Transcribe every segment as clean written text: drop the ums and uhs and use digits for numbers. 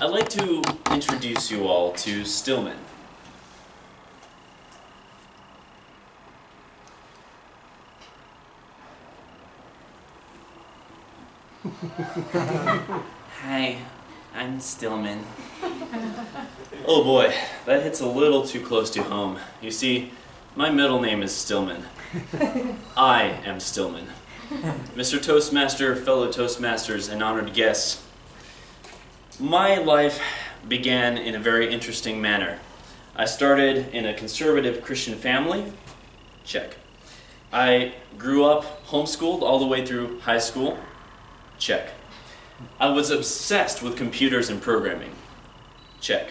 I'd like to introduce you all to Stillman. Hi, I'm Stillman. Oh boy, that hits a little too close to home. You see, my middle name is Stillman. I am Stillman. Mr. Toastmaster, fellow Toastmasters, and honored guests, my life began in a very interesting manner. I started in a conservative Christian family. Check. I grew up homeschooled all the way through high school. Check. I was obsessed with computers and programming. Check.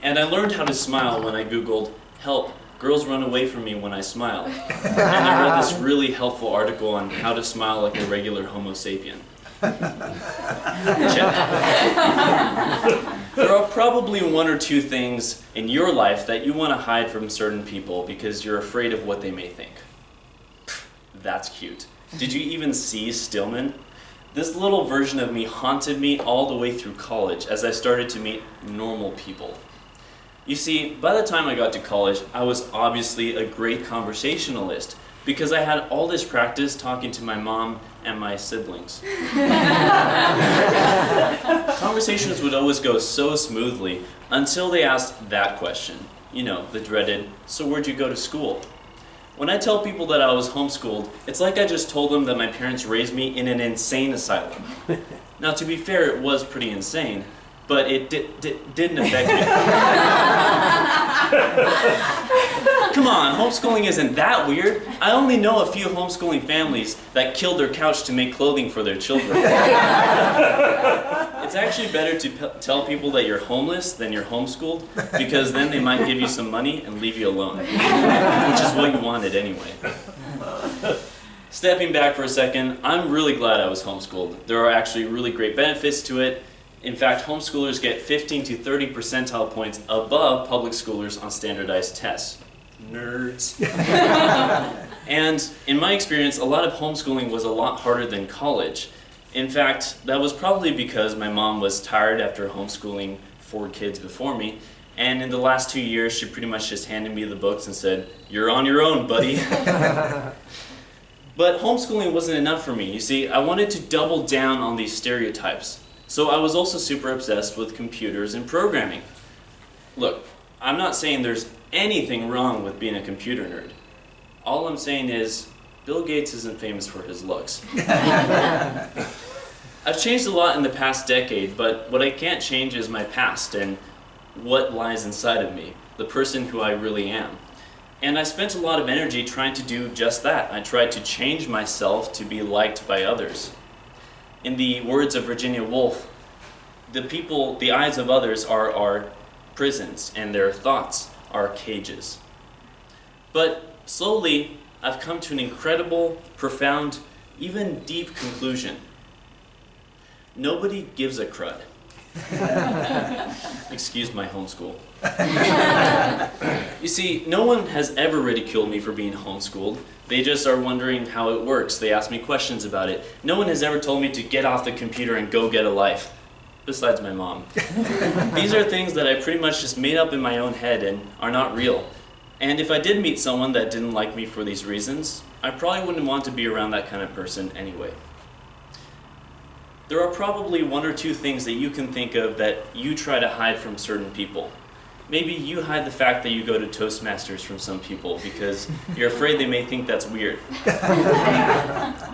And I learned how to smile when I Googled, "Help, girls run away from me when I smile." And I read this really helpful article on how to smile like a regular Homo sapien. Check. There are probably one or two things in your life that you want to hide from certain people because you're afraid of what they may think. That's cute. Did you even see Stillman? This little version of me haunted me all the way through college as I started to meet normal people. You see, by the time I got to college, I was obviously a great conversationalist because I had all this practice talking to my mom and my siblings. Conversations would always go so smoothly until they asked that question. You know, the dreaded, "So where'd you go to school?" When I tell people that I was homeschooled, it's like I just told them that my parents raised me in an insane asylum. Now, to be fair, it was pretty insane, but it didn't affect me. Come on, homeschooling isn't that weird. I only know a few homeschooling families that killed their couch to make clothing for their children. It's actually better to tell people that you're homeless than you're homeschooled, because then they might give you some money and leave you alone, which is what you wanted anyway. Stepping back for a second, I'm really glad I was homeschooled. There are actually really great benefits to it. In fact, homeschoolers get 15 to 30 percentile points above public schoolers on standardized tests. Nerds. And in my experience, a lot of homeschooling was a lot harder than college. In fact, that was probably because my mom was tired after homeschooling 4 kids before me, and in the last 2 years, she pretty much just handed me the books and said, "You're on your own, buddy." But homeschooling wasn't enough for me. You see, I wanted to double down on these stereotypes. So I was also super obsessed with computers and programming. Look, I'm not saying there's anything wrong with being a computer nerd. All I'm saying is, Bill Gates isn't famous for his looks. I've changed a lot in the past decade, but what I can't change is my past and what lies inside of me, the person who I really am. And I spent a lot of energy trying to do just that. I tried to change myself to be liked by others. In the words of Virginia Woolf, the eyes of others are our prisons, and their thoughts are cages. But slowly, I've come to an incredible, profound, even deep conclusion. Nobody gives a crud. Excuse my homeschool. You see, no one has ever ridiculed me for being homeschooled. They just are wondering how it works. They ask me questions about it. No one has ever told me to get off the computer and go get a life, besides my mom. These are things that I pretty much just made up in my own head and are not real. And if I did meet someone that didn't like me for these reasons, I probably wouldn't want to be around that kind of person anyway. There are probably one or two things that you can think of that you try to hide from certain people. Maybe you hide the fact that you go to Toastmasters from some people because you're afraid they may think that's weird.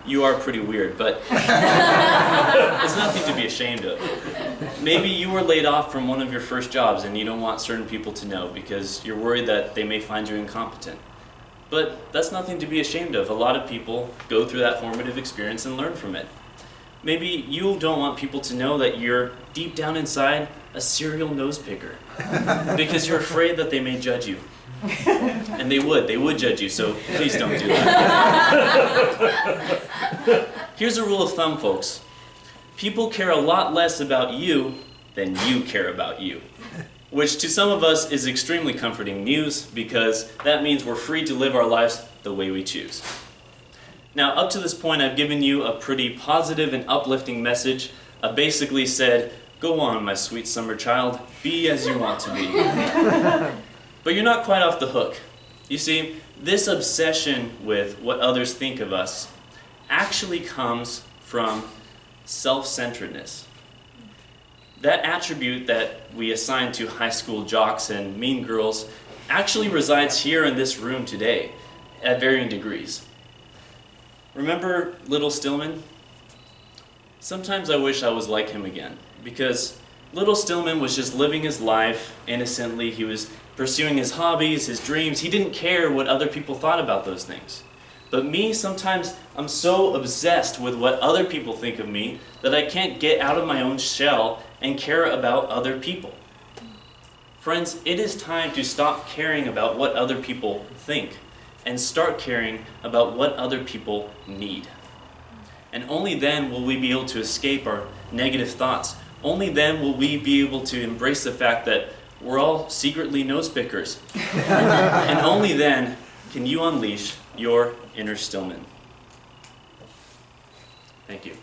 You are pretty weird, but it's nothing to be ashamed of. Maybe you were laid off from one of your first jobs and you don't want certain people to know because you're worried that they may find you incompetent. But that's nothing to be ashamed of. A lot of people go through that formative experience and learn from it. Maybe you don't want people to know that you're deep down inside a serial nose picker because you're afraid that they may judge you. And they would judge you, so please don't do that. Here's a rule of thumb, folks. People care a lot less about you than you care about you. Which to some of us is extremely comforting news because that means we're free to live our lives the way we choose. Now, up to this point, I've given you a pretty positive and uplifting message. I basically said, Go on, my sweet summer child, be as you want to be. But you're not quite off the hook. You see, this obsession with what others think of us actually comes from self-centeredness. That attribute that we assign to high school jocks and mean girls actually resides here in this room today at varying degrees. Remember little Stillman? Sometimes I wish I was like him again, because little Stillman was just living his life innocently. He was pursuing his hobbies, his dreams. He didn't care what other people thought about those things. But me, sometimes I'm so obsessed with what other people think of me that I can't get out of my own shell and care about other people. Friends, it is time to stop caring about what other people think and start caring about what other people need. And only then will we be able to escape our negative thoughts. Only then will we be able to embrace the fact that we're all secretly nose pickers. And only then can you unleash your inner Stillman. Thank you.